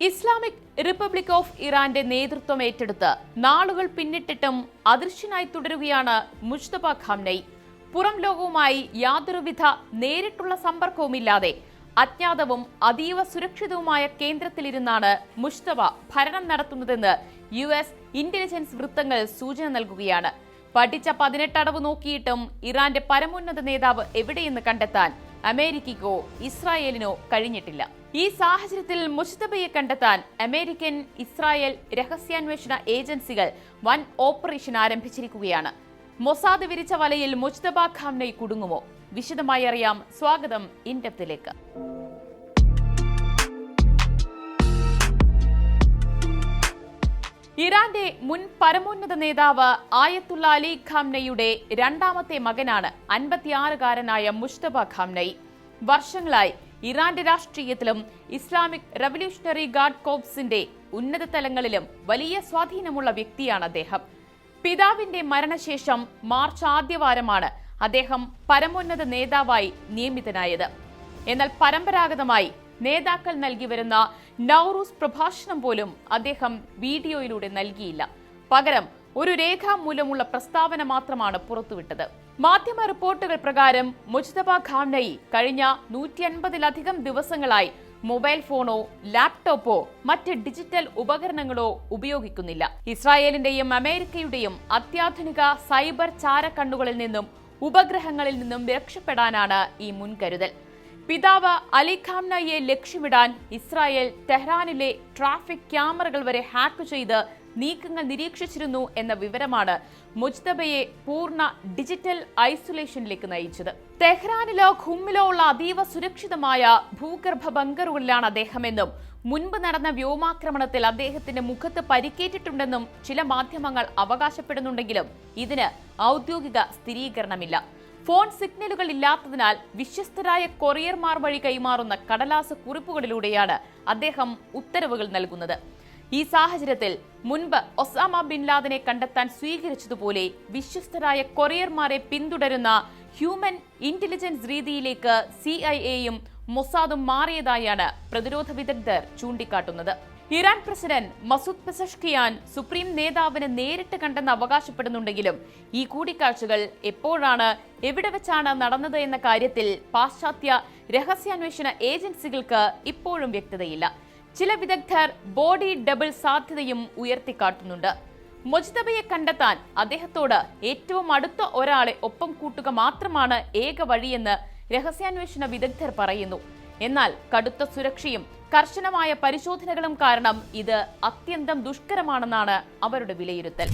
Islamic republic of ഇറാന്റെ നേതൃത്വം ഏറ്റെടുത്ത് നാളുകൾ പിന്നിട്ടിട്ടും അദൃശ്യനായി തുടരുകയാണ് മുജ്തബ ഖാംനഈ. പുറം ലോകവുമായി യാതൊരുവിധ നേരിട്ടുള്ള സമ്പർക്കവുമില്ലാതെ അജ്ഞാതവും അതീവ സുരക്ഷിതവുമായ കേന്ദ്രത്തിലിരുന്നാണ് മുജ്തബ ഭരണം നടത്തുന്നതെന്ന് US ഇന്റലിജൻസ് വൃത്തങ്ങൾ സൂചന നൽകുകയാണ്. പഠിച്ച 18 അടവ് നോക്കിയിട്ടും ഇറാന്റെ പരമോന്നത നേതാവ് എവിടെയെന്ന് കണ്ടെത്താൻ അമേരിക്കയ്ക്കോ ഇസ്രായേലിനോ കഴിഞ്ഞിട്ടില്ല. ഈ സാഹചര്യത്തിൽ മുജ്തബയെ കണ്ടെത്താൻ അമേരിക്കൻ, ഇസ്രായേൽ രഹസ്യാന്വേഷണ ഏജൻസികൾ വൻ ഓപ്പറേഷൻ ആരംഭിച്ചിരിക്കുകയാണ്. മൊസാദ് വിരിച്ച വലയിൽ മുജ്തബ ഖാംനഈ കുടുങ്ങുമോ? വിശദമായി അറിയാം. സ്വാഗതം ഇൻഡെപ്തിലേക്ക്. ഇറാന്റെ മുൻ പരമോന്നത നേതാവ് ആയത്തുള്ള അലി ഖാംനഈയുടെ രണ്ടാമത്തെ മകനാണ് 56-കാരനായ മുജ്തബ ഖാംനഈ. വർഷങ്ങളായി ഇറാന്റെ രാഷ്ട്രീയത്തിലും ഇസ്ലാമിക് റവല്യൂഷണറി ഗാർഡ് കോർപ്സിന്റെ ഉന്നത തലങ്ങളിലും വലിയ സ്വാധീനമുള്ള വ്യക്തിയാണ് അദ്ദേഹം. പിതാവിന്റെ മരണശേഷം മാർച്ച് ആദ്യവാരമാണ് അദ്ദേഹം പരമോന്നത നേതാവായി നിയമിതനായത്. എന്നാൽ പരമ്പരാഗതമായി നേതാക്കൾ നൽകി വരുന്ന നൌറൂസ് പ്രഭാഷണം പോലും അദ്ദേഹം വീഡിയോയിലൂടെ നൽകിയില്ല. പകരം ഒരു രേഖാമൂലമുള്ള പ്രസ്താവന മാത്രമാണ് പുറത്തുവിട്ടത്. മാധ്യമ റിപ്പോർട്ടുകൾ പ്രകാരം മുജ്തബ ഖാംനഈ കഴിഞ്ഞ 150-ലധികം ദിവസങ്ങളായി മൊബൈൽ ഫോണോ ലാപ്ടോപ്പോ മറ്റ് ഡിജിറ്റൽ ഉപകരണങ്ങളോ ഉപയോഗിക്കുന്നില്ല. ഇസ്രായേലിന്റെയും അമേരിക്കയുടെയും അത്യാധുനിക സൈബർ ചാരക്കണ്ണുകളിൽ നിന്നും ഉപഗ്രഹങ്ങളിൽ നിന്നും രക്ഷപ്പെടാനാണ് ഈ മുൻകരുതൽ. പിതാവ് അലി ഖാംനഈയെ ലക്ഷ്യമിടാൻ ഇസ്രായേൽ ടെഹ്റാനിലെ ട്രാഫിക് ക്യാമറകൾ വരെ ഹാക്ക് ചെയ്ത് നീക്കങ്ങൾ നിരീക്ഷിച്ചിരുന്നു എന്ന വിവരമാണ് മുജ്തബയെ പൂർണ്ണ ഡിജിറ്റൽ ഐസൊലേഷനിലേക്ക് നയിച്ചത്. ടെഹ്റാനിലോ ഖുമ്മിലോ ഉള്ള അതീവ സുരക്ഷിതമായ ഭൂഗർഭ ബങ്കറുകളിലാണ് അദ്ദേഹമെന്നും മുൻപ് നടന്ന വ്യോമാക്രമണത്തിൽ അദ്ദേഹത്തിന്റെ മുഖത്ത് പരിക്കേറ്റിട്ടുണ്ടെന്നും ചില മാധ്യമങ്ങൾ അവകാശപ്പെടുന്നുണ്ടെങ്കിലും ഇതിന് ഔദ്യോഗിക സ്ഥിരീകരണമില്ല. ഫോൺ സിഗ്നലുകൾ ഇല്ലാത്തതിനാൽ വിശ്വസ്തരായ കൊറിയർമാർ വഴി കൈമാറുന്ന കടലാസ് കുറിപ്പുകളിലൂടെയാണ് അദ്ദേഹം ഉത്തരവുകൾ നൽകുന്നത്. ഈ സാഹചര്യത്തിൽ മുൻപ് ഒസാമ ബിൻ ലാദനെ കണ്ടെത്താൻ സ്വീകരിച്ചതുപോലെ വിശ്വസ്തരായ കൊറിയർമാരെ പിന്തുടരുന്ന ഹ്യൂമൻ ഇന്റലിജൻസ് രീതിയിലേക്ക് CIA-യും മൊസാദും മാറിയതായാണ് പ്രതിരോധ വിദഗ്ധർ ചൂണ്ടിക്കാട്ടുന്നത്. Iran president Masoud Pezeshkian supreme നേതാവിനെ നേരിട്ട് കണ്ടെന്ന് അവകാശപ്പെടുന്നുണ്ടെങ്കിലും ഈ കൂടിക്കാഴ്ചകൾ എപ്പോഴാണ്, എവിടെ വെച്ചാണ് നടന്നത് എന്ന കാര്യത്തിൽ പാശ്ചാത്യ രഹസ്യാന്വേഷണ ഏജൻസികൾക്ക് ഇപ്പോഴും വ്യക്തതയില്ല. ചില വിദഗ്ധർ ബോഡി ഡബിൾ സാധ്യതയും ഉയർത്തിക്കാട്ടുന്നുണ്ട്. മുജ്തബയെ കണ്ടെത്താൻ അദ്ദേഹത്തോട് ഏറ്റവും അടുത്ത ഒരാളെ ഒപ്പം കൂട്ടുക മാത്രമാണ് ഏക വഴിയെന്ന് രഹസ്യാന്വേഷണ വിദഗ്ധർ പറയുന്നു. എന്നാൽ കടുത്ത സുരക്ഷയും കർശനമായ പരിശോധനകളും കാരണം ഇത് അത്യന്തം ദുഷ്കരമാണെന്നാണ് അവരുടെ വിലയിരുത്തൽ.